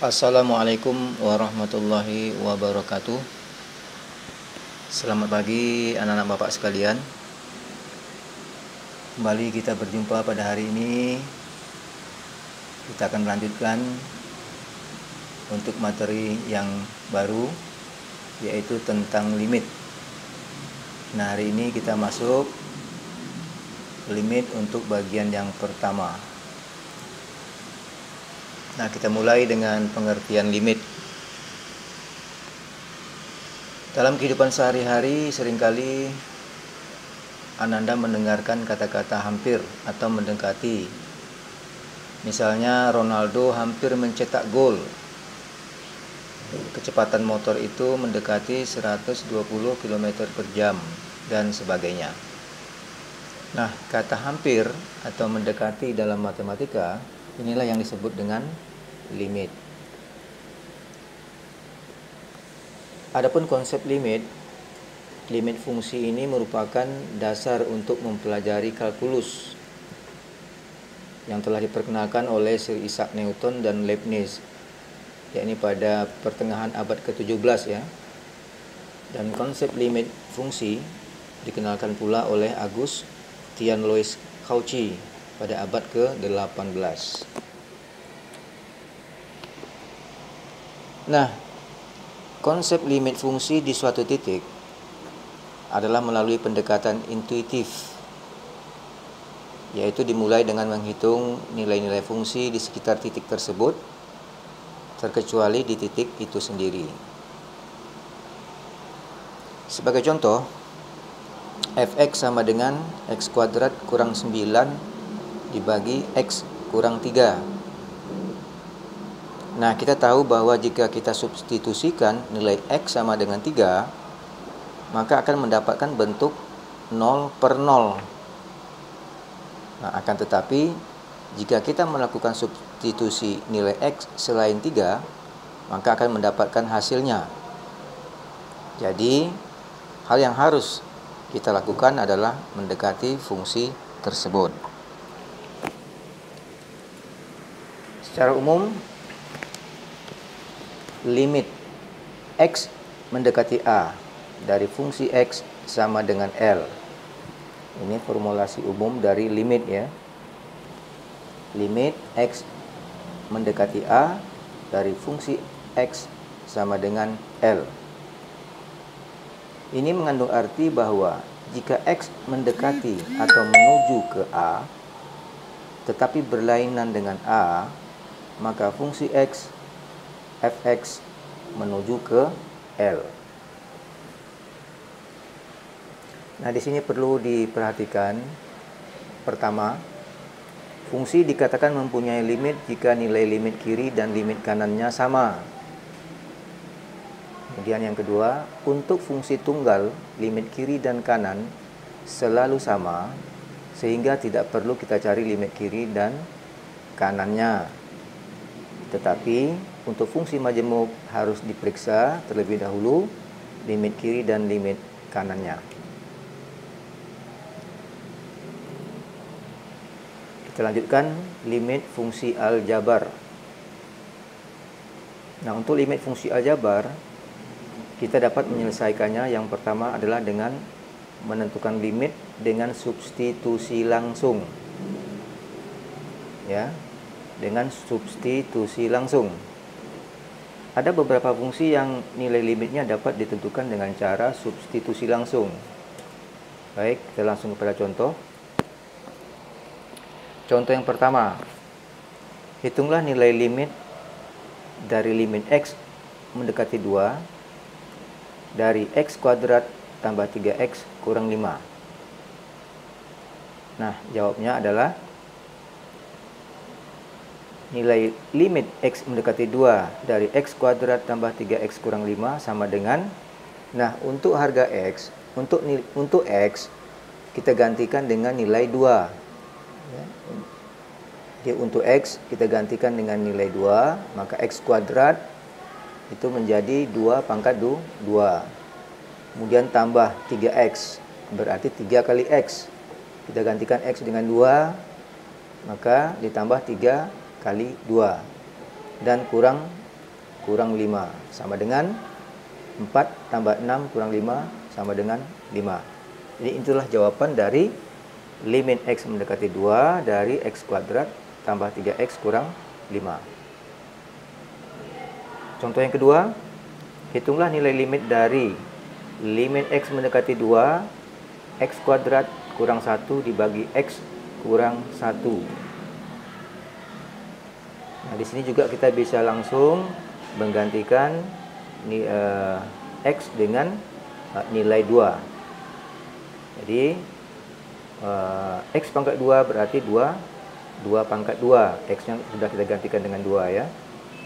Assalamualaikum warahmatullahi wabarakatuh. Selamat pagi anak-anak bapak sekalian. Kembali kita berjumpa pada hari ini. Kita akan melanjutkan untuk materi yang baru, yaitu tentang limit. Nah, hari ini kita masuk limit untuk bagian yang pertama. Nah, kita mulai dengan pengertian limit. Dalam kehidupan sehari-hari seringkali Ananda mendengarkan kata-kata hampir atau mendekati. Misalnya Ronaldo hampir mencetak gol. Kecepatan motor itu mendekati 120 km per jam dan sebagainya. Nah, kata hampir atau mendekati dalam matematika inilah yang disebut dengan limit. Adapun konsep limit fungsi ini merupakan dasar untuk mempelajari kalkulus yang telah diperkenalkan oleh Sir Isaac Newton dan Leibniz, yakni pada pertengahan abad ke-17 ya. Dan konsep limit fungsi dikenalkan pula oleh Augustin Louis Cauchy pada abad ke-18. Nah, konsep limit fungsi di suatu titik adalah melalui pendekatan intuitif, yaitu dimulai dengan menghitung nilai-nilai fungsi di sekitar titik tersebut, terkecuali di titik itu sendiri. Sebagai contoh, fx sama dengan x kuadrat kurang 9 dibagi x kurang 3. Nah, kita tahu bahwa jika kita substitusikan nilai x sama dengan 3, maka akan mendapatkan bentuk 0 per 0. Nah, akan tetapi jika kita melakukan substitusi nilai x selain 3, maka akan mendapatkan hasilnya. Jadi, hal yang harus kita lakukan adalah mendekati fungsi tersebut. Secara umum, limit x mendekati a dari fungsi x sama dengan L. Ini formulasi umum dari limit ya. Limit x mendekati a dari fungsi x sama dengan L. Ini mengandung arti bahwa jika x mendekati atau menuju ke a tetapi berlainan dengan a, maka fungsi x fx menuju ke L. Nah, di sini perlu diperhatikan. Pertama, fungsi dikatakan mempunyai limit jika nilai limit kiri dan limit kanannya sama. Kemudian yang kedua, untuk fungsi tunggal, limit kiri dan kanan selalu sama, sehingga tidak perlu kita cari limit kiri dan kanannya. Tetapi untuk fungsi majemuk harus diperiksa terlebih dahulu limit kiri dan limit kanannya. Kita lanjutkan limit fungsi aljabar. Nah, untuk limit fungsi aljabar kita dapat menyelesaikannya. Yang pertama adalah dengan menentukan limit dengan substitusi langsung. Ya, dengan substitusi langsung. Ada beberapa fungsi yang nilai limitnya dapat ditentukan dengan cara substitusi langsung. Baik, kita langsung kepada contoh. Contoh yang pertama, hitunglah nilai limit dari limit x mendekati 2 dari x kuadrat tambah 3x kurang 5. Nah, jawabnya adalah nilai limit x mendekati 2 dari x kuadrat tambah 3x kurang 5 sama dengan, nah, untuk harga x, untuk x kita gantikan dengan nilai 2 ya. Jadi untuk x kita gantikan dengan nilai 2, maka x kuadrat itu menjadi 2 pangkat 2. Kemudian tambah 3x, berarti 3 kali x. Kita gantikan x dengan 2, maka ditambah 3 kali 2 dan kurang kurang 5 sama dengan 4 tambah 6 kurang 5 sama dengan 5. Jadi itulah jawaban dari limit X mendekati 2 dari X kuadrat tambah 3X kurang 5. Contoh yang kedua, hitunglah nilai limit dari limit X mendekati 2 X kuadrat kurang 1 dibagi X kurang 1. Nah, di sini juga kita bisa langsung menggantikan X dengan nilai 2. Jadi X pangkat 2 berarti 2 pangkat 2. X-nya sudah kita gantikan dengan 2 ya.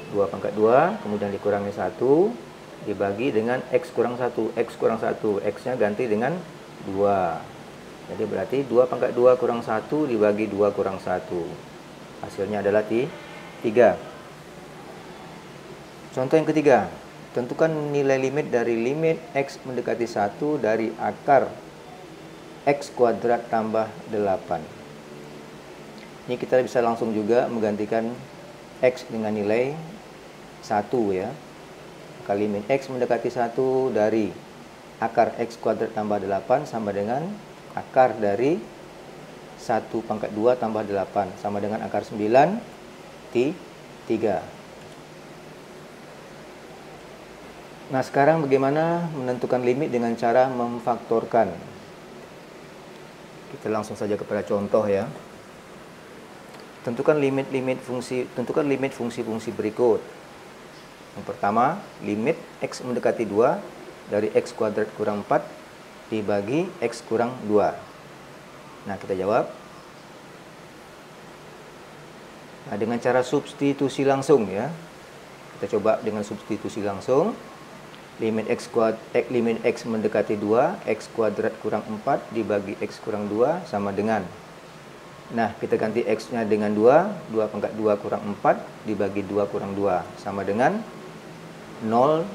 2 pangkat 2, kemudian dikurangi 1, dibagi dengan X kurang 1. X kurang 1, X-nya ganti dengan 2. Jadi berarti 2 pangkat 2 kurang 1 dibagi 2 kurang 1. Hasilnya adalah 3. Contoh yang ketiga, tentukan nilai limit dari limit X mendekati 1 dari akar X kuadrat tambah 8. Ini kita bisa langsung juga menggantikan X dengan nilai 1 ya. Maka limit X mendekati 1 dari akar X kuadrat tambah 8 sama dengan akar dari 1 pangkat 2 tambah 8 sama dengan akar 9 3. Nah, sekarang bagaimana menentukan limit dengan cara memfaktorkan? Kita langsung saja kepada contoh ya. Tentukan limit fungsi-fungsi berikut. Yang pertama, limit X mendekati 2 dari X kuadrat kurang 4 dibagi X kurang 2. Nah, kita jawab. Nah, dengan cara substitusi langsung ya. Kita coba dengan substitusi langsung. Limit X mendekati 2, X kuadrat kurang 4 dibagi X kurang 2 sama dengan. Nah, kita ganti X-nya dengan 2, 2 pangkat 2 kurang 4 dibagi 2 kurang 2 sama dengan 0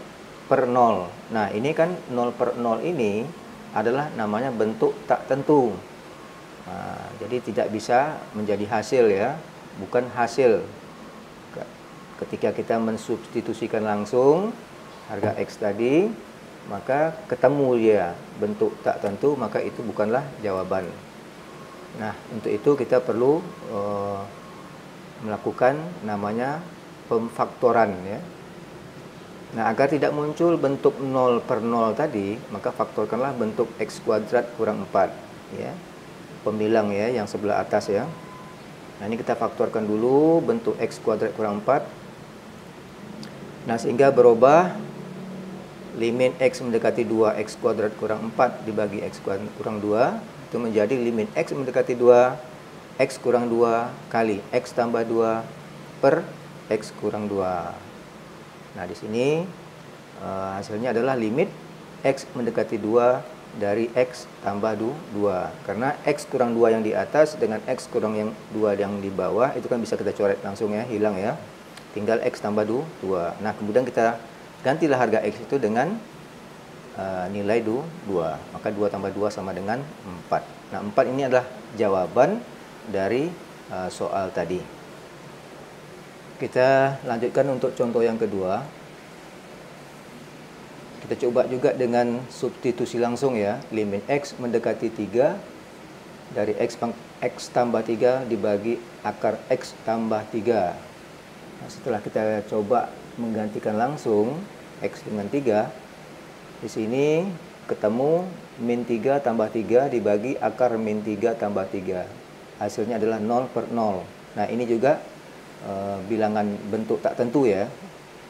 per 0. Nah, ini kan 0 per 0 ini adalah namanya bentuk tak tentu. Nah, jadi tidak bisa menjadi hasil ya, bukan hasil. Ketika kita mensubstitusikan langsung harga X tadi, maka ketemu dia bentuk tak tentu, maka itu bukanlah jawaban. Nah, untuk itu kita perlu melakukan namanya pemfaktoran ya. Nah, agar tidak muncul bentuk 0 per 0 tadi, maka faktorkanlah bentuk X kuadrat kurang 4 ya. Pembilang ya yang sebelah atas ya. Nah, ini kita faktorkan dulu bentuk X kuadrat kurang 4. Nah, sehingga berubah limit X mendekati 2 X kuadrat kurang 4 dibagi X kuadrat kurang 2 itu menjadi limit X mendekati 2 X kurang 2 kali X tambah 2 per X kurang 2. Nah, di sini hasilnya adalah limit X mendekati 2 dari X tambah 2. Karena X kurang 2 yang di atas dengan X kurang yang 2 yang di bawah itu kan bisa kita coret langsung ya, hilang ya. Tinggal X tambah 2. Nah, kemudian kita gantilah harga X itu dengan nilai 2. Maka 2 tambah 2 sama dengan 4. Nah, 4 ini adalah jawaban dari soal tadi. Kita lanjutkan untuk contoh yang kedua. Kita coba juga dengan substitusi langsung ya. Limit X mendekati 3 dari X tambah 3 dibagi akar X tambah 3. Nah, setelah kita coba menggantikan langsung X dengan 3, di sini ketemu min 3 tambah 3 dibagi akar min 3 tambah 3. Hasilnya adalah 0 per 0. Nah, ini juga bilangan bentuk tak tentu ya.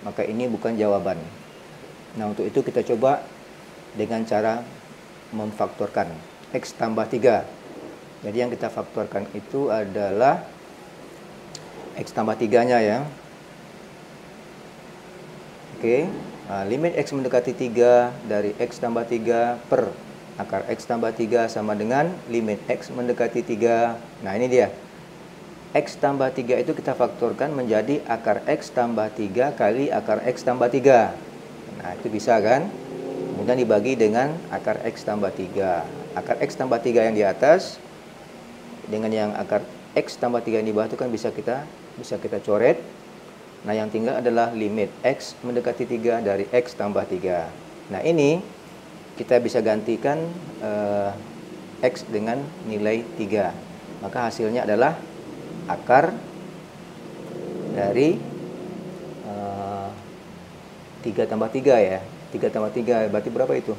Maka ini bukan jawaban. Nah, untuk itu kita coba dengan cara memfaktorkan X tambah 3. Jadi yang kita faktorkan itu adalah X tambah 3-nya ya. Oke, nah, limit X mendekati 3 dari X tambah 3 per akar X tambah 3 sama dengan limit X mendekati 3. Nah, ini dia. X tambah 3 itu kita faktorkan menjadi akar X tambah 3 kali akar X tambah 3. Nah, itu bisa kan? Kemudian dibagi dengan akar X tambah 3. Akar X tambah 3 yang di atas dengan yang akar X tambah 3 yang di bawah itu kan bisa kita coret. Nah, yang tinggal adalah limit X mendekati 3 dari X tambah 3. Nah, ini kita bisa gantikan X dengan nilai 3. Maka hasilnya adalah akar dari 3 tambah 3 ya. 3 tambah 3 berarti berapa itu?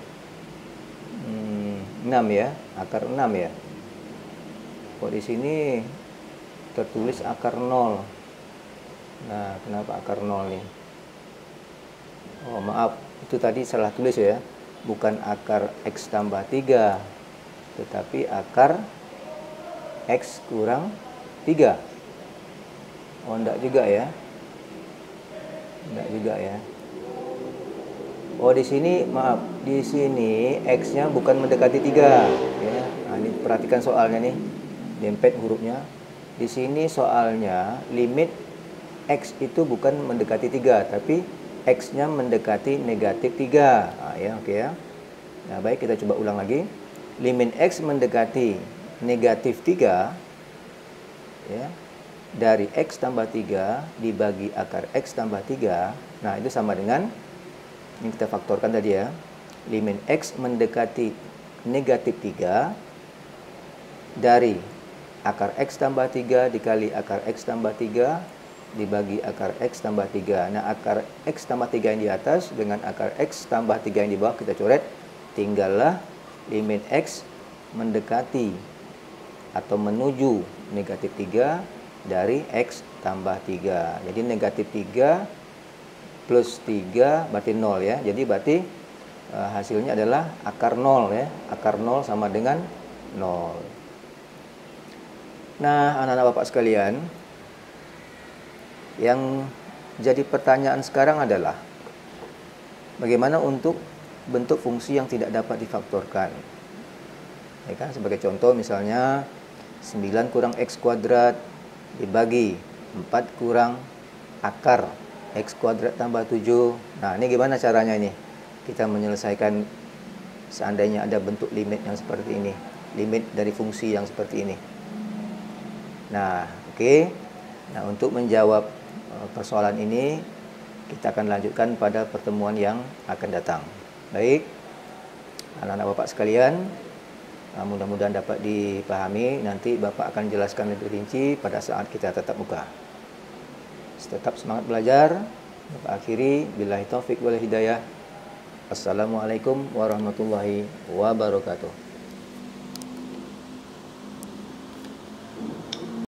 6 ya, akar 6 ya. Kok di sini tertulis akar 0. Nah, kenapa akar 0 nih? Oh, maaf, itu tadi salah tulis ya. Bukan akar X tambah 3, tetapi akar X kurang 3. Oh, enggak juga ya. Enggak juga ya. Oh, di sini maaf, di sini X-nya bukan mendekati 3 ya. Nah, ini perhatikan soalnya nih. Dempet hurufnya. Di sini soalnya limit X itu bukan mendekati 3, tapi X-nya mendekati negatif 3. Nah, ya, oke ya. Nah, baik, kita coba ulang lagi. Limit X mendekati negatif 3 ya, dari X tambah 3 dibagi akar X tambah 3. Nah, itu sama dengan ini kita faktorkan tadi ya. Limit X mendekati negatif 3 dari akar X tambah 3 dikali akar X tambah 3 dibagi akar X tambah 3. Nah, akar X tambah 3 yang di atas dengan akar X tambah 3 yang di bawah kita coret. Tinggallah limit X mendekati atau menuju negatif 3 dari X tambah 3. Jadi negatif 3 plus 3 berarti 0 ya. Jadi berarti hasilnya adalah akar 0 ya. Akar 0 sama dengan 0. Nah, anak-anak Bapak sekalian, yang jadi pertanyaan sekarang adalah bagaimana untuk bentuk fungsi yang tidak dapat difaktorkan. Ya kan, sebagai contoh misalnya 9 kurang X kuadrat dibagi 4 kurang akar X kuadrat tambah 7. Nah, ini gimana caranya ini? Kita menyelesaikan seandainya ada bentuk limit yang seperti ini. Limit dari fungsi yang seperti ini. Nah, oke. Nah, untuk menjawab persoalan ini, kita akan lanjutkan pada pertemuan yang akan datang. Baik, anak-anak Bapak sekalian, mudah-mudahan dapat dipahami. Nanti Bapak akan jelaskan lebih rinci pada saat kita tatap muka. Tetap semangat belajar. Bapak akhiri, billahi taufik wal hidayah. Assalamualaikum warahmatullahi wabarakatuh.